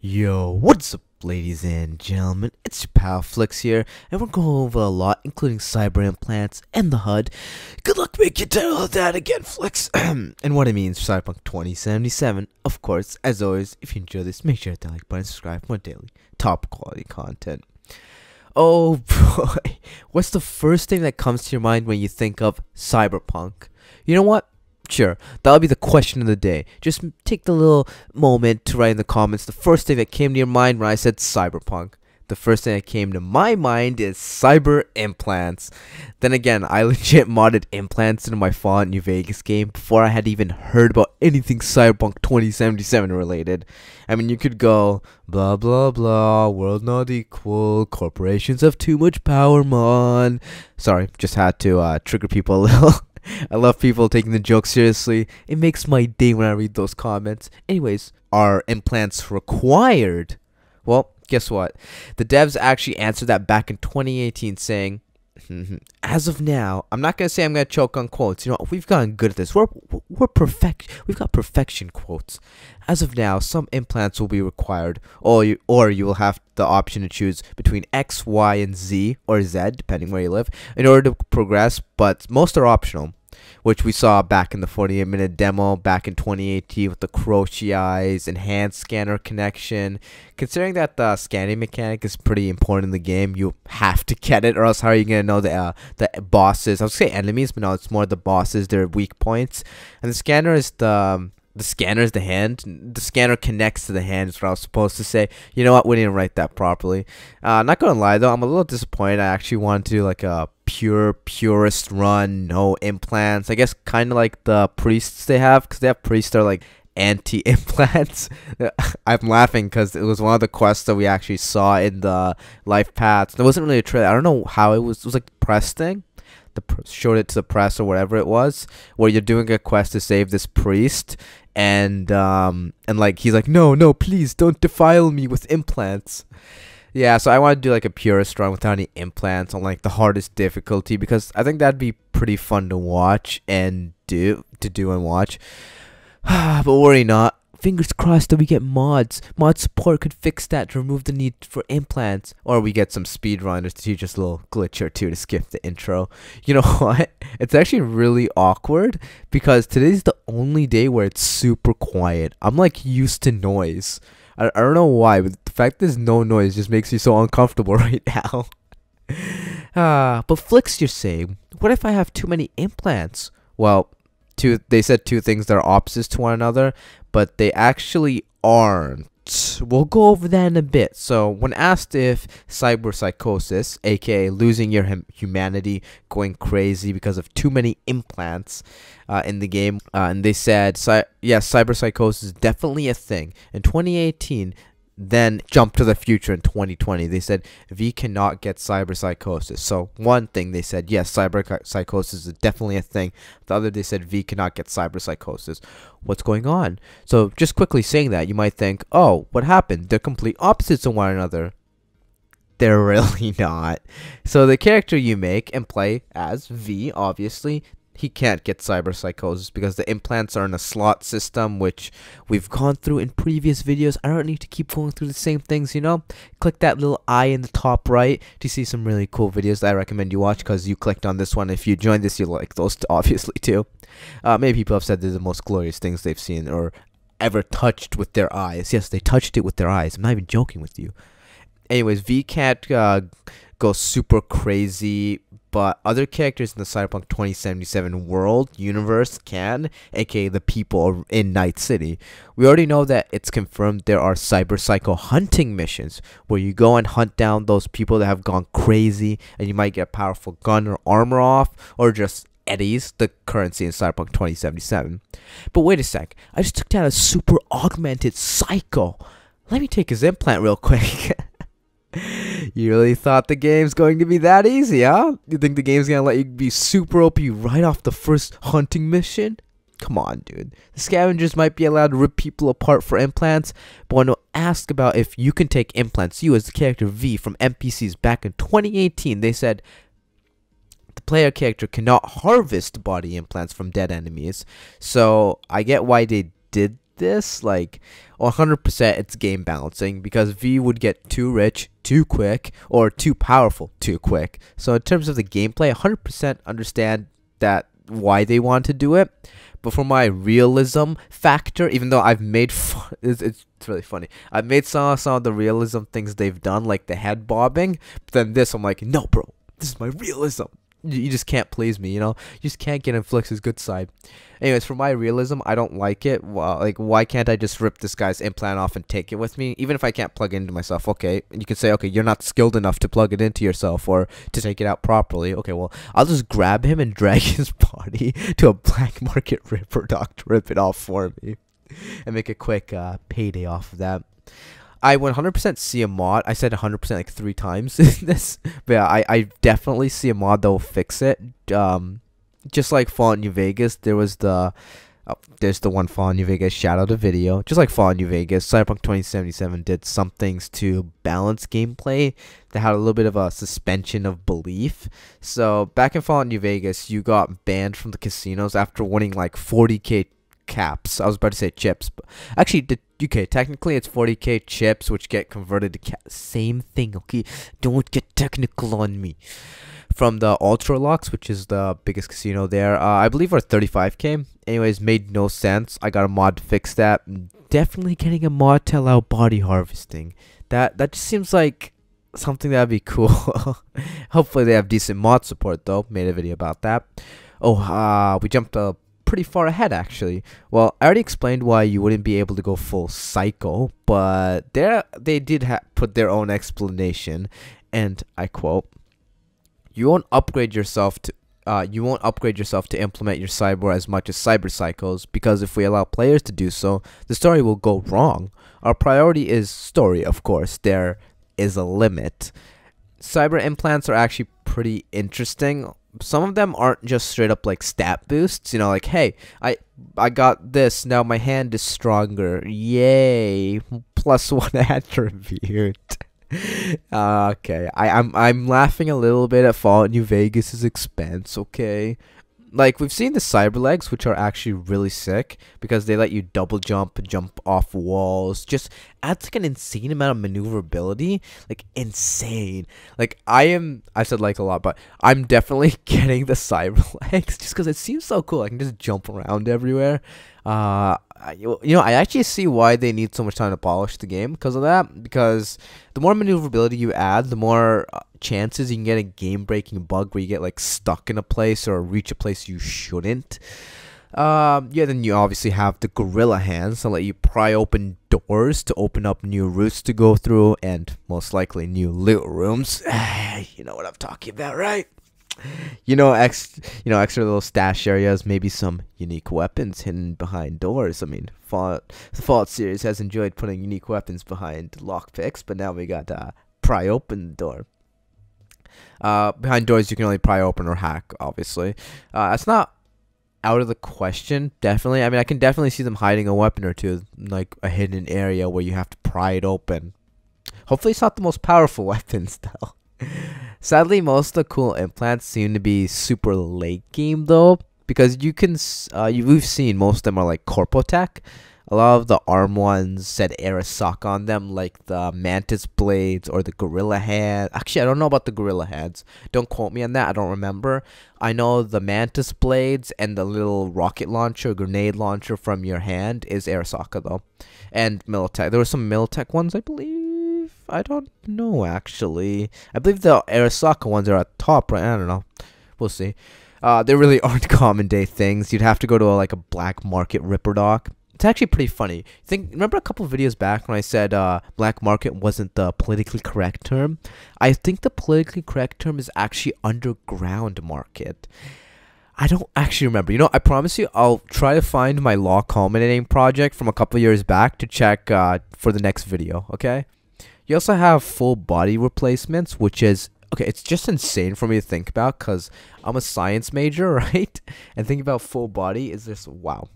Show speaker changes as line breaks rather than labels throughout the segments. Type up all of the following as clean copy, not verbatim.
Yo, what's up, ladies and gentlemen? It's your pal Flix here, and we're going over a lot, including cyber implants and the HUD. Good luck making title of that again, Flix. And what it means for Cyberpunk 2077. Of course, as always, if you enjoy this, make sure to hit that like button and subscribe for more daily, top quality content. Oh boy, what's the first thing that comes to your mind when you think of Cyberpunk? You know what? Sure, that'll be the question of the day. Just take the little moment to write in the comments the first thing that came to your mind when I said Cyberpunk. The first thing that came to my mind is cyber implants. Then again, I legit modded implants into my Fallout New Vegas game before I had even heard about anything Cyberpunk 2077 related. I mean, you could go blah blah blah, world not equal, corporations have too much power, man. Sorry, just had to trigger people a little. I love people taking the joke seriously. It makes my day when I read those comments. Anyways, are implants required? Well, guess what? The devs actually answered that back in 2018 saying, as of now, I'm not going to say I'm going to choke on quotes. You know, we've gotten good at this. We've got perfection quotes. As of now, some implants will be required, or you will have the option to choose between X, Y, and Z, or Z, depending where you live, in order to progress, but most are optional, which we saw back in the 48-minute demo back in 2018 with the Croce eyes, enhanced scanner connection. Considering that the scanning mechanic is pretty important in the game, you have to get it, or else how are you going to know the bosses? I was going to say enemies, but no, it's more the bosses, their weak points. And the scanner is the hand. The scanner connects to the hand is what I was supposed to say. You know what? We didn't write that properly. Not gonna lie though, I'm a little disappointed. I actually wanted to do like a purist run, no implants. I guess kind of like the priests they have, because they have priests that are like anti-implants. I'm laughing because it was one of the quests that we actually saw in the life paths. There wasn't really a trailer. I don't know how it was. It was like the press thing. Showed it to the press or whatever it was, where you're doing a quest to save this priest, and like he's like, no, please don't defile me with implants. Yeah, so I want to do like a purist run without any implants on like the hardest difficulty, because I think that'd be pretty fun to watch and do and watch. But worry not. Fingers crossed that we get mods. Mod support could fix that to remove the need for implants. Or we get some speedrunners to teach us a little glitch or two to skip the intro. You know what? It's actually really awkward because today's the only day where it's super quiet. I'm like used to noise. I don't know why, but the fact there's no noise just makes me so uncomfortable right now. But Flix, you're saying, what if I have too many implants? Well, they said two things that are opposites to one another, but they actually aren't. We'll go over that in a bit. So when asked if cyberpsychosis, aka losing your humanity, going crazy because of too many implants in the game, and they said, yes, cyberpsychosis is definitely a thing. In 2018, then jump to the future in 2020. They said V cannot get cyberpsychosis. So one thing they said, yes, cyberpsychosis is definitely a thing. The other, they said V cannot get cyberpsychosis. What's going on? So just quickly saying that, you might think, oh, what happened? They're complete opposites of one another. They're really not. So the character you make and play as V, obviously, he can't get cyberpsychosis because the implants are in a slot system, which we've gone through in previous videos. I don't need to keep going through the same things, you know. Click that little eye in the top right to see some really cool videos that I recommend you watch, because you clicked on this one. If you joined this, you'll like those obviously too. Many people have said they're the most glorious things they've seen or ever touched with their eyes. Yes, they touched it with their eyes. I'm not even joking with you. Anyways, V can't go super crazy, but other characters in the Cyberpunk 2077 world universe can, aka the people in Night City. We already know that it's confirmed there are cyber psycho hunting missions where you go and hunt down those people that have gone crazy, and you might get a powerful gun or armor off, or just eddies, the currency in Cyberpunk 2077. But wait a sec, I just took down a super augmented psycho. Let me take his implant real quick. You really thought the game's going to be that easy, huh? You think the game's gonna let you be super OP right off the first hunting mission? Come on, dude. The scavengers might be allowed to rip people apart for implants, but when asked about if you can take implants, you as the character V from NPCs back in 2018, they said the player character cannot harvest body implants from dead enemies. So I get why they did this, like 100% it's game balancing, because V would get too rich too quick or too powerful too quick. So in terms of the gameplay, 100% understand that why they want to do it. But for my realism factor, even though I've made fun, it's really funny. I've made some of the realism things they've done, like the head bobbing. But then this, I'm like, no, bro, this is my realism. You just can't please me, you know? You just can't get in Flix's good side. Anyways, for my realism, I don't like it. Well, like, why can't I just rip this guy's implant off and take it with me? Even if I can't plug it into myself, okay. And you can say, okay, you're not skilled enough to plug it into yourself or to take it out properly. Okay, well, I'll just grab him and drag his body to a black market ripper doc to rip it off for me. And make a quick payday off of that. I 100% see a mod. I said 100% like 3 times in this. But yeah, I definitely see a mod that will fix it. Just like Fallout New Vegas, there was there's the one Fallout New Vegas shout out a video. Just like Fallout New Vegas, Cyberpunk 2077 did some things to balance gameplay that had a little bit of a suspension of belief. So back in Fallout New Vegas, you got banned from the casinos after winning like 40k caps. I was about to say chips, but actually okay, technically it's 40k chips which get converted to same thing, okay? Don't get technical on me. From the Ultra Lux, which is the biggest casino there, I believe are 35k. Anyways, made no sense. I got a mod to fix that. Definitely getting a mod to allow body harvesting. That just seems like something that'd be cool. Hopefully they have decent mod support though. Made a video about that. Oh, we jumped pretty far ahead actually. Well, I already explained why you wouldn't be able to go full psycho, but they did put their own explanation, and I quote, you won't upgrade yourself to implement your cyber as much as cyber psychos, because if we allow players to do so, the story will go wrong. Our priority is story, of course. There is a limit. Cyber implants are actually pretty interesting. Some of them aren't just straight up like stat boosts, you know, like, hey, I got this, now my hand is stronger, yay, +1 attribute. Okay, I'm laughing a little bit at Fallout New Vegas's expense, okay? Like, we've seen the cyber legs, which are actually really sick because they let you double jump, jump off walls. Just adds like an insane amount of maneuverability, like insane. Like I said like a lot, but I'm definitely getting the cyber legs just because it seems so cool. I can just jump around everywhere. You know, I actually see why they need so much time to polish the game because of that. Because the more maneuverability you add, the more chances you can get a game-breaking bug where you get like stuck in a place or reach a place you shouldn't. Yeah, then you obviously have the gorilla hands to let you pry open doors to open up new routes to go through, and most likely new loot rooms. You know what I'm talking about, right? You know, extra little stash areas, maybe some unique weapons hidden behind doors. I mean, the Fallout series has enjoyed putting unique weapons behind lockpicks, but now we got pry open the door. Behind doors you can only pry open or hack, obviously. That's not out of the question, definitely. I mean, I can definitely see them hiding a weapon or two, like a hidden area where you have to pry it open. Hopefully it's not the most powerful weapons, though. Sadly, most of the cool implants seem to be super late game, though, because you can, we've seen most of them are like Corpotech. A lot of the ARM ones said Arasaka on them, like the Mantis Blades or the Gorilla Hand. Actually, I don't know about the Gorilla Hands. Don't quote me on that. I don't remember. I know the Mantis Blades and the little rocket launcher, grenade launcher from your hand is Arasaka, though. And Militech. There were some Militech ones, I believe. I don't know, actually. I believe the Arasaka ones are at top, right? I don't know. We'll see. They really aren't common day things. You'd have to go to like a black market ripper dock. It's actually pretty funny. Remember a couple of videos back when I said black market wasn't the politically correct term? I think the politically correct term is actually underground market. I don't actually remember. You know, I promise you I'll try to find my law culminating project from a couple of years back to check for the next video, okay? You also have full body replacements, which is, okay, it's just insane for me to think about because I'm a science major, right? And thinking about full body is just, wow.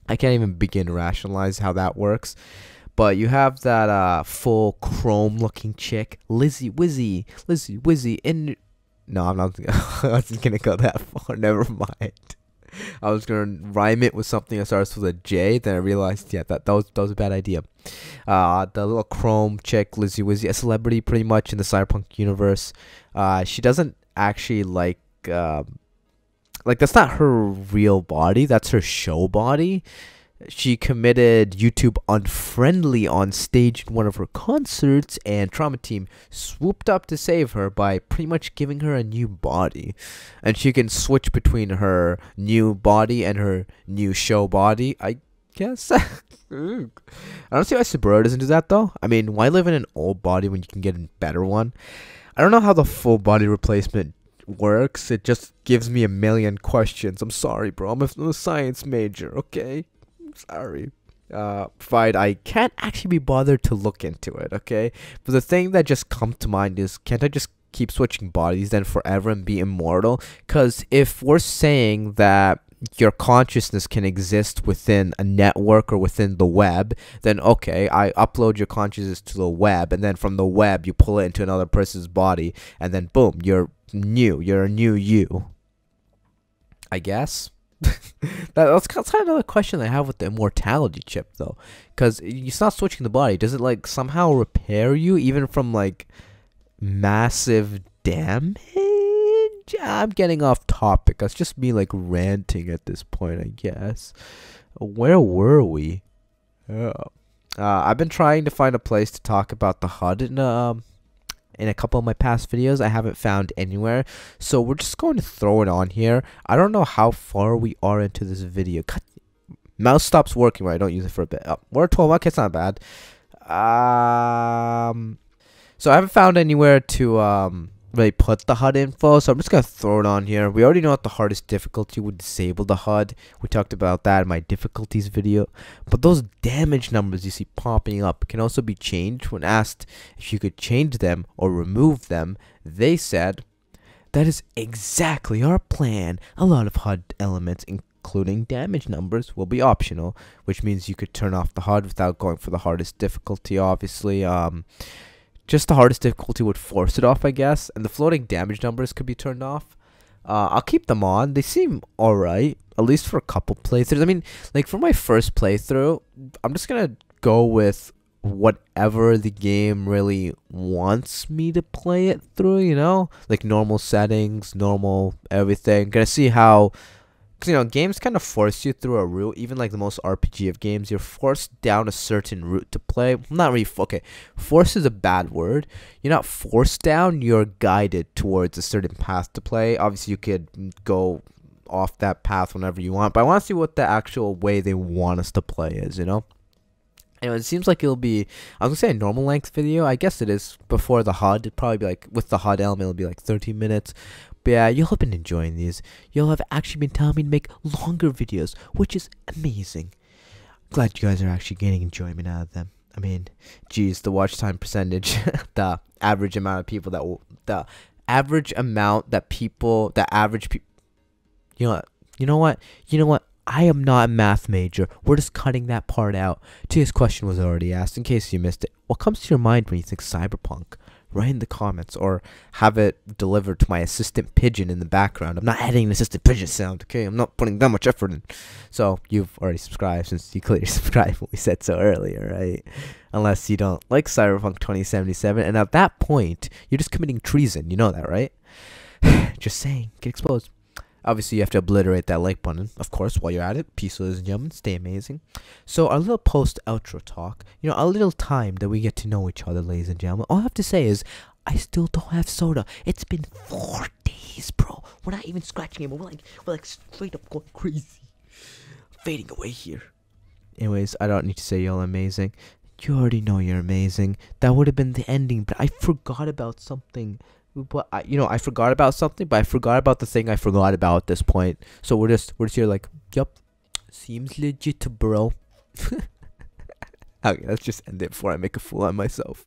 I can't even begin to rationalize how that works. But you have that full chrome looking chick, Lizzie Wizzy, in... No, I'm not I wasn't gonna go that far, never mind. I was gonna rhyme it with something that starts with a J. Then I realized, yeah, that was a bad idea. The little Chrome chick, Lizzie Wizzy, a celebrity pretty much in the Cyberpunk universe. She doesn't actually like that's not her real body. That's her show body. She committed YouTube unfriendly on stage in one of her concerts, and Trauma Team swooped up to save her by pretty much giving her a new body. And she can switch between her new body and her new show body, I guess. I don't see why Subaru doesn't do that, though. I mean, why live in an old body when you can get a better one? I don't know how the full body replacement works. It just gives me a million questions. I'm sorry, bro. I'm a science major, okay? Sorry. Provide I can't actually be bothered to look into it, okay? But the thing that just comes to mind is, can't I just keep switching bodies then forever and be immortal? Because if we're saying that your consciousness can exist within a network or within the web, then okay, I upload your consciousness to the web, and then from the web you pull it into another person's body, and then boom, you're a new you, I guess. That's kind of another question I have with the immortality chip, though, because it's not switching the body. Does it like somehow repair you even from like massive damage? I'm getting off topic. That's just me like ranting at this point, I guess. Where were we? I've been trying to find a place to talk about the HUD in a couple of my past videos. I haven't found anywhere, so we're just going to throw it on here. I don't know how far we are into this video. Mouse stops working when I don't use it for a bit. We're at 12. Okay, it's not bad. So I haven't found anywhere to really put the HUD info, so I'm just gonna throw it on here. We already know what the hardest difficulty would disable the HUD. We talked about that in my difficulties video. But those damage numbers you see popping up can also be changed. When asked if you could change them or remove them, they said, "That is exactly our plan. A lot of HUD elements, including damage numbers, will be optional," which means you could turn off the HUD without going for the hardest difficulty, obviously. Just the hardest difficulty would force it off, I guess, and the floating damage numbers could be turned off. I'll keep them on. They seem alright, at least for a couple playthroughs. I mean, like for my first playthrough, I'm just gonna go with whatever the game really wants me to play it through, you know? Like normal settings, normal everything. Gonna see how... Because, you know, games kind of force you through a route. Even like the most RPG of games, you're forced down a certain route to play. Not really. Okay, force is a bad word. You're not forced down. You're guided towards a certain path to play. Obviously, you could go off that path whenever you want. But I want to see what the actual way they want us to play is, you know? Anyway, it seems like it'll be, I was going to say a normal length video. I guess it is before the HUD. It'd probably be like, with the HUD element, it'll be like 13 minutes. But yeah, you'll have been enjoying these. You'll have actually been telling me to make longer videos, which is amazing. Glad you guys are actually getting enjoyment out of them. I mean, geez, the watch time percentage, the average amount of people that you know what? I am not a math major. We're just cutting that part out. Today's question was already asked, in case you missed it. What comes to your mind when you think Cyberpunk? Write in the comments, or have it delivered to my assistant pigeon in the background. I'm not adding an assistant pigeon sound, okay? I'm not putting that much effort in. So, you've already subscribed, since you clearly subscribed when we said so earlier, right? Unless you don't like Cyberpunk 2077, and at that point, you're just committing treason. You know that, right? Just saying. Get exposed. Obviously, you have to obliterate that like button, of course, while you're at it. Peace, ladies and gentlemen. Stay amazing. So, our little post-outro talk, you know, a little time that we get to know each other, ladies and gentlemen. All I have to say is, I still don't have soda. It's been 4 days, bro. We're not even scratching it, but we're like straight up going crazy. Fading away here. Anyways, I don't need to say y'all amazing. You already know you're amazing. That would have been the ending, but I forgot about something. But I forgot about something, but I forgot about the thing I forgot about at this point. So we're just here like, yup, seems legit, bro. Okay, let's just end it before I make a fool out of myself.